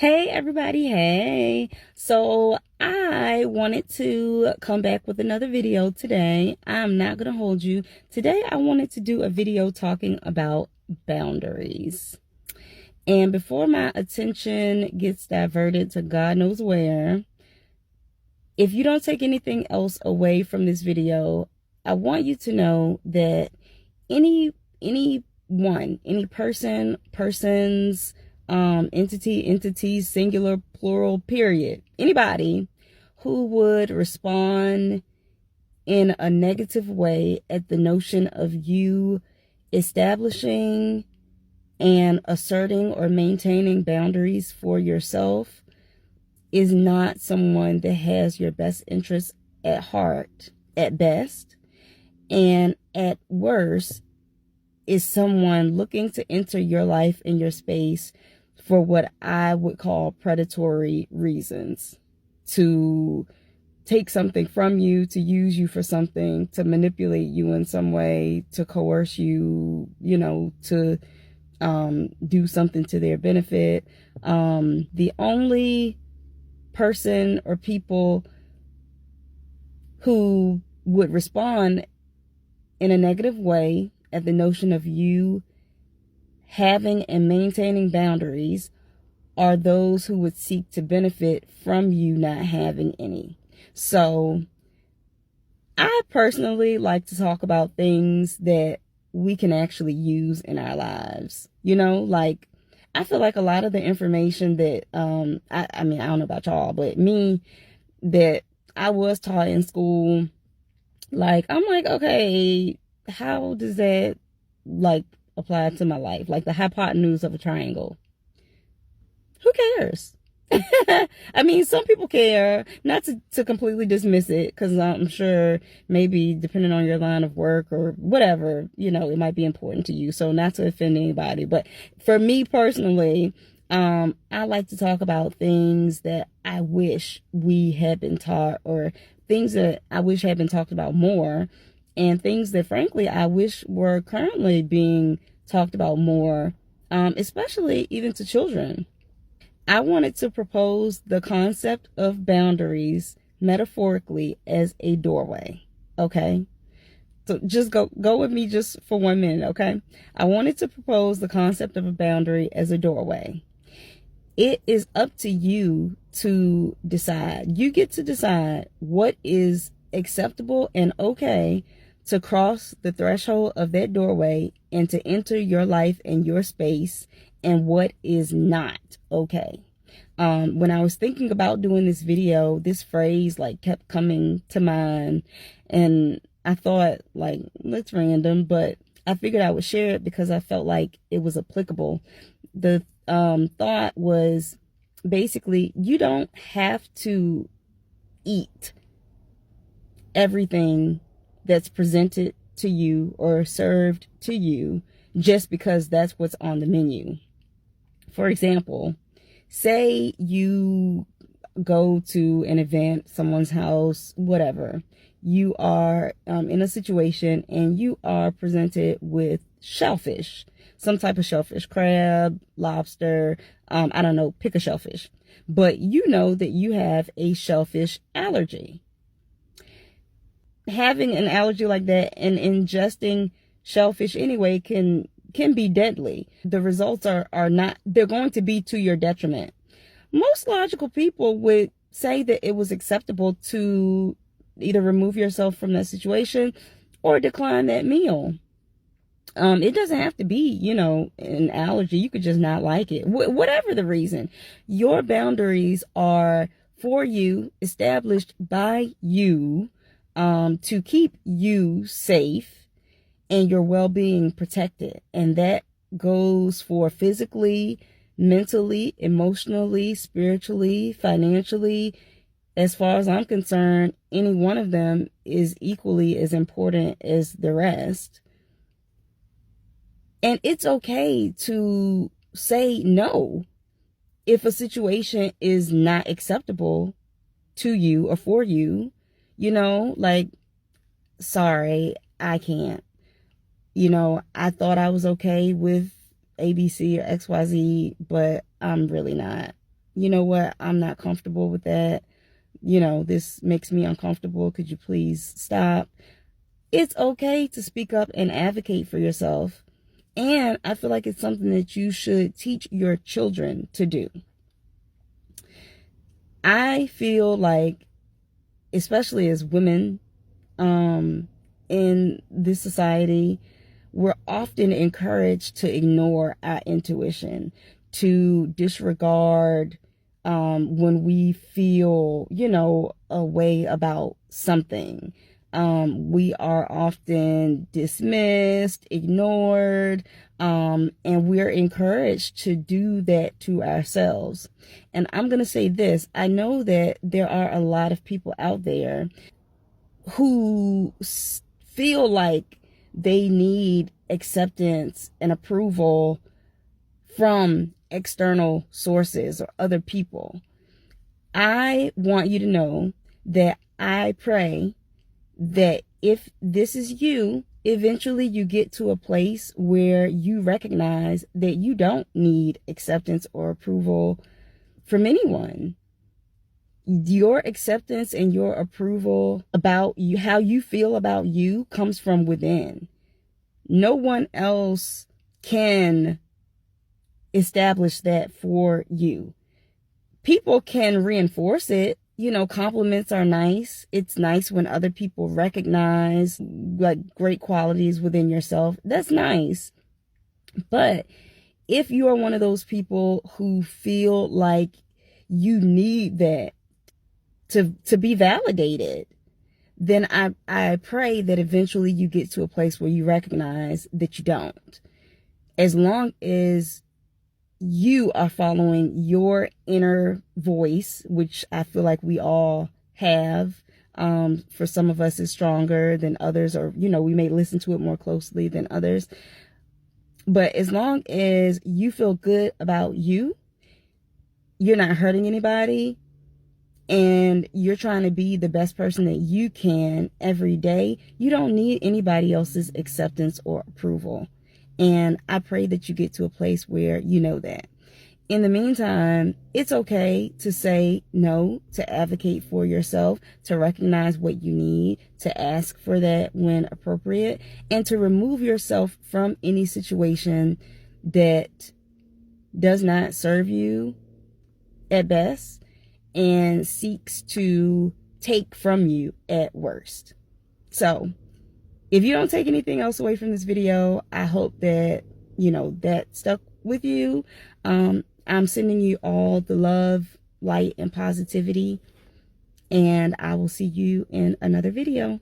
Hey everybody, hey. So I wanted to come back with another video today. I'm not going to hold you. Today I wanted to do a video talking about boundaries. And before my attention gets diverted to God knows where, if you don't take anything else away from this video, I want you to know that any person, persons, entities, singular, plural, period, anybody who would respond in a negative way at the notion of you establishing and asserting or maintaining boundaries for yourself is not someone that has your best interests at heart at best, and at worst is someone looking to enter your life and your space for what I would call predatory reasons, to take something from you, to use you for something, to manipulate you in some way, to coerce you, to do something to their benefit. The only person or people who would respond in a negative way at the notion of you having and maintaining boundaries are those who would seek to benefit from you not having any. So I personally like to talk about things that we can actually use in our lives. Like, I feel like a lot of the information that, I mean, I don't know about y'all, but me, that I was taught in school, like, I'm like, okay, how does that, like, apply to my life? Like the hypotenuse of a triangle. Who cares? I mean, some people care, not to completely dismiss it, because I'm sure maybe depending on your line of work or whatever, it might be important to you. So not to offend anybody, but for me personally, I like to talk about things that I wish we had been taught, or things that I wish had been talked about more, and things that frankly I wish were currently being talked about more, especially even to children. I wanted to propose the concept of boundaries metaphorically as a doorway. Okay? So just go with me just for 1 minute, okay? I wanted to propose the concept of a boundary as a doorway. It is up to you to decide. You get to decide what is acceptable and okay to cross the threshold of that doorway and to enter your life and your space, and what is not okay. When I was thinking about doing this video, this phrase like kept coming to mind, and I thought, like, that's random, but I figured I would share it because I felt like it was applicable. The thought was basically, you don't have to eat everything that's presented to you or served to you just because that's what's on the menu. For example, say you go to an event, someone's house, whatever. You are in a situation and you are presented with shellfish, some type of shellfish, crab, lobster, I don't know, pick a shellfish. But you know that you have a shellfish allergy. Having an allergy like that and ingesting shellfish anyway can be deadly. The results are not, they're going to be to your detriment. Most logical people would say that it was acceptable to either remove yourself from that situation or decline that meal. It doesn't have to be, an allergy. You could just not like it. Whatever the reason, your boundaries are for you, established by you, to keep you safe and your well-being protected. And that goes for physically, mentally, emotionally, spiritually, financially. As far as I'm concerned, any one of them is equally as important as the rest. And it's okay to say no if a situation is not acceptable to you or for you, like, sorry, I can't. I thought I was okay with ABC or XYZ, but I'm really not. you know what, I'm not comfortable with that. You know, this makes me uncomfortable. Could you please stop? It's okay to speak up and advocate for yourself. And I feel like it's something that you should teach your children to do. I feel like, especially as women, in this society, we're often encouraged to ignore our intuition, to disregard when we feel, you know, a way about something. We are often dismissed, ignored, and we're encouraged to do that to ourselves. And I'm going to say this. I know that there are a lot of people out there who feel like they need acceptance and approval from external sources or other people. I want you to know that I pray that if this is you, eventually you get to a place where you recognize that you don't need acceptance or approval from anyone. Your acceptance and your approval about you, how you feel about you, comes from within. No one else can establish that for you. People can reinforce it. You know, compliments are nice. It's nice when other people recognize like great qualities within yourself. That's nice. But if you are one of those people who feel like you need that to be validated, then I pray that eventually you get to a place where you recognize that you don't. As long as you are following your inner voice, which I feel like we all have. For some of us, it's stronger than others, or, you know, we may listen to it more closely than others. But as long as you feel good about you, you're not hurting anybody, and you're trying to be the best person that you can every day, you don't need anybody else's acceptance or approval. And I pray that you get to a place where you know that. In the meantime, it's okay to say no, to advocate for yourself, to recognize what you need, to ask for that when appropriate, and to remove yourself from any situation that does not serve you at best and seeks to take from you at worst. So if you don't take anything else away from this video, I hope that, you know, that stuck with you. I'm sending you all the love, light, and positivity, and I will see you in another video.